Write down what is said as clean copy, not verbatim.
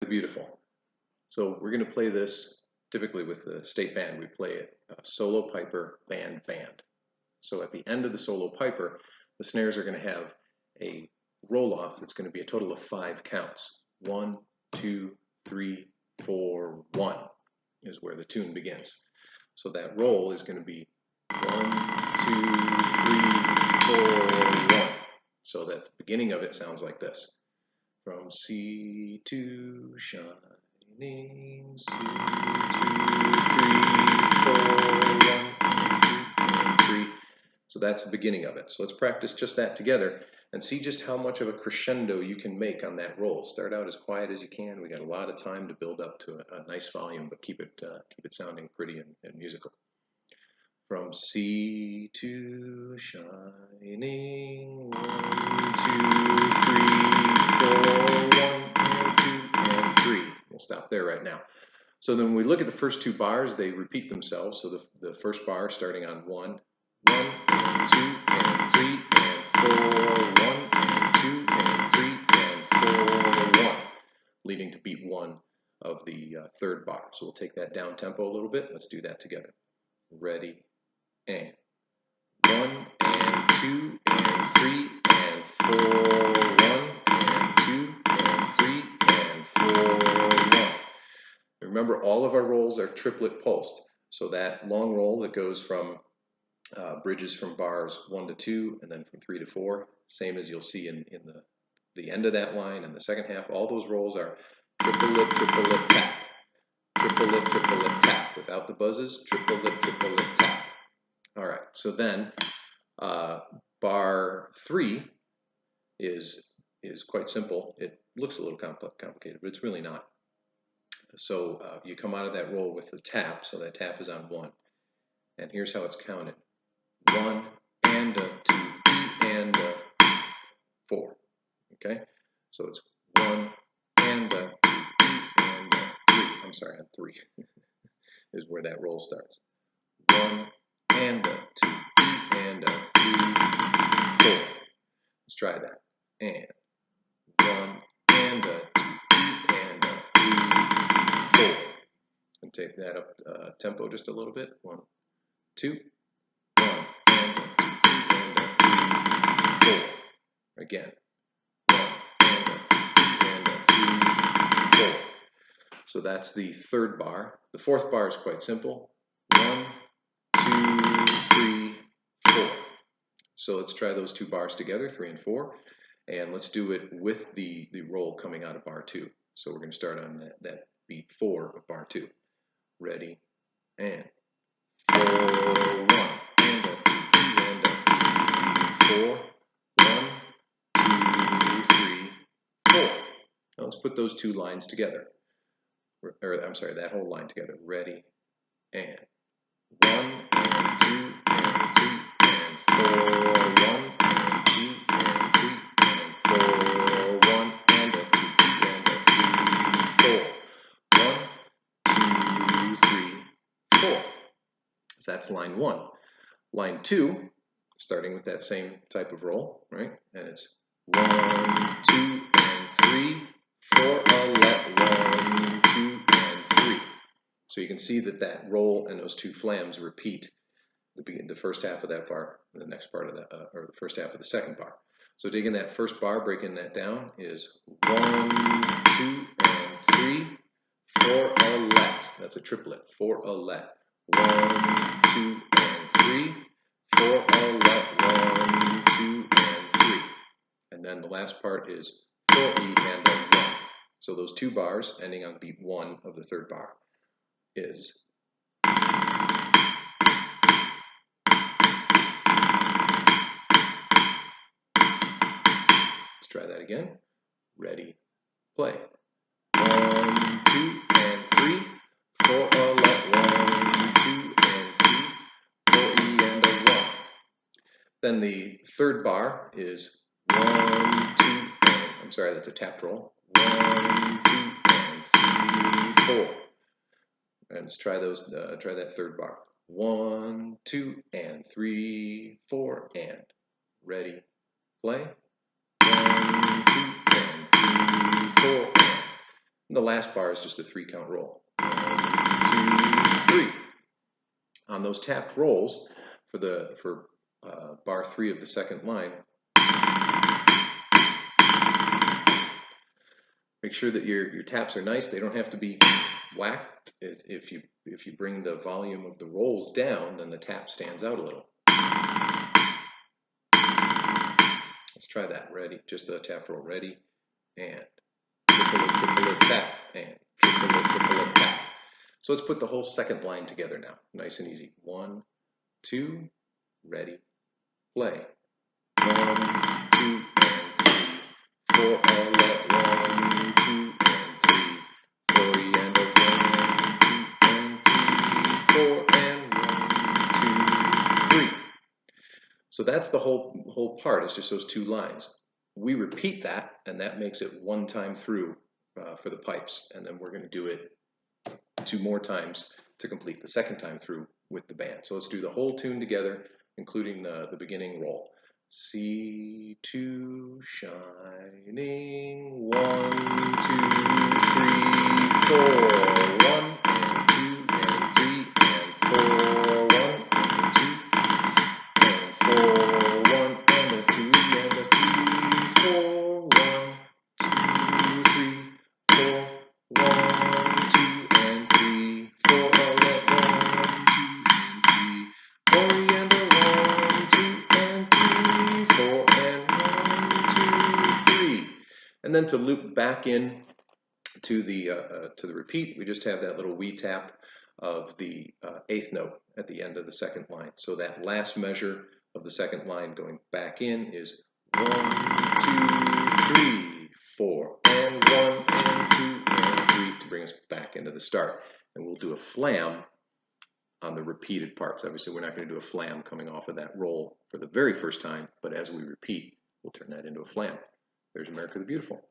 Beautiful. So we're going to play this typically with the state band. We play it solo piper, band, band. So at the end of the solo piper, the snares are going to have a roll off that's going to be a total of 5 counts. 1, 2, 3, 4, 1 is where the tune begins. So that roll is going to be 1, 2, 3, 4, 1. So that the beginning of it sounds like this. From C to shining, C, 2, 3, 4, 1, 2, 3. So that's the beginning of it. So let's practice just that together and see just how much of a crescendo you can make on that roll. Start out as quiet as you can. We got a lot of time to build up to a nice volume, but keep it sounding pretty and musical. From C to shining, 1, 2, 3, 4, 1, 2, 3. We'll stop there right now. So then when we look at the first 2 bars, they repeat themselves. So the first bar starting on 1, 1, and 2, and 3, and 4, 1, and 2, and 3, and 4, 1, leading to beat 1 of the 3rd bar. So we'll take that down tempo a little bit. Let's do that together. Ready, and 1, and 2, and 3, and 4, 1, and 2, and 3, and 4, 1. Remember, all of our rolls are triplet pulsed. So that long roll that goes from bridges from bars 1 to 2 and then from 3 to 4, same as you'll see in the end of that line and the second half, all those rolls are triplet, triplet, tap. Triplet, triplet, tap. Without the buzzes, triplet, triplet, tap. All right, so then bar 3 is quite simple. It looks a little complicated, but it's really not. So you come out of that roll with the tap, so that tap is on 1. And here's how it's counted. 1 and a 2, E and a 4. Okay? So it's 1 and a 2, E and a 3. I'm sorry, on 3 is where that roll starts. 1 and a 2, E and a 3, 4. Let's try that. And 1 and a 2, E and a 3, 4. And take that up tempo just a little bit. 1, 2, 1 and a 2, E and a 3, 4. Again. 1 and a 2, E and a 3, 4. So that's the 3rd bar. The 4th bar is quite simple. 1, 2, 3, 4. So let's try those 2 bars together, 3 and 4, and let's do it with the roll coming out of bar 2. So we're going to start on that beat 4 of bar 2. Ready, and 4, 1, and a 2, E and a 3, 4, 1, 2, 3, 4. Now let's put those 2 lines together. Or I'm sorry, that whole line together. Ready, and 1 and 2 and 3 and 4, 1 and 2 and 3 and 4, 1 and a 2 and a 3, 4, 1, 2, 3, 4. So that's line 1. Line 2, starting with that same type of roll, right? And it's 1, 2, and 3, 4, a let 1, 2, and 3. So you can see that roll and those 2 flams repeat the first half of that bar, and the next part of that, or the first half of the 2nd bar. So taking that first bar, breaking that down is 1, 2, and 3, 4, a let. That's a triplet. 4, a let. 1, 2, and 3, 4, a let. 1, 2, and 3. And then the last part is 4, E and a 1. So those 2 bars ending on beat 1 of the 3rd bar is. Let's try that again. Ready, play. 1, 2, and 3, 4, a let. 1, 2, and 3, 4, E and a 1. Then the 3rd bar is 1, 2, and, I'm sorry, that's a tapped roll. 1, 2, and 3, 4. And let's try try that 3rd bar. 1, 2, and 3, 4, and ready, play. 1, 2, and 3, 4, and And the last bar is just a 3-count roll. 1, 2, 3. On those tapped rolls for bar 3 of the second line, make sure that your taps are nice. They don't have to be whacked. If you bring the volume of the rolls down, then the tap stands out a little. Let's try that. Ready? Just a tap roll. Ready? And triple tap. And triple tap. So let's put the whole second line together now. Nice and easy. 1, 2, ready, play. 1, 2, and 3, 4, all at 1, 2, and 3, 4, and a 1, 2, and 3, 4, and 1, 2, 3. So that's the whole part. It's just those 2 lines. We repeat that, and that makes it 1 time through for the pipes, and then we're going to do it 2 more times to complete the second time through with the band. So let's do the whole tune together, including the beginning roll. C2 shining, 1, 2, 3, 4, 1 and 2 and 3 and 4, 1 and 2 and 4, 1 and a 2 and a 3, 4, 1, 2, 3, 4, 1, 2 and 3, 4, all at 1, 2 and 3, 4 and a 1, 2 and 3, 4 and 1, 2, 3. And then to loop back in to the repeat, we just have that little wee tap of the 8th note at the end of the second line. So that last measure of the second line going back in is 1, 2, 3, 4, and 1 and 2 and 3 to bring us back into the start. And we'll do a flam on the repeated parts. Obviously, we're not going to do a flam coming off of that roll for the very first time, but as we repeat, we'll turn that into a flam. There's America the Beautiful.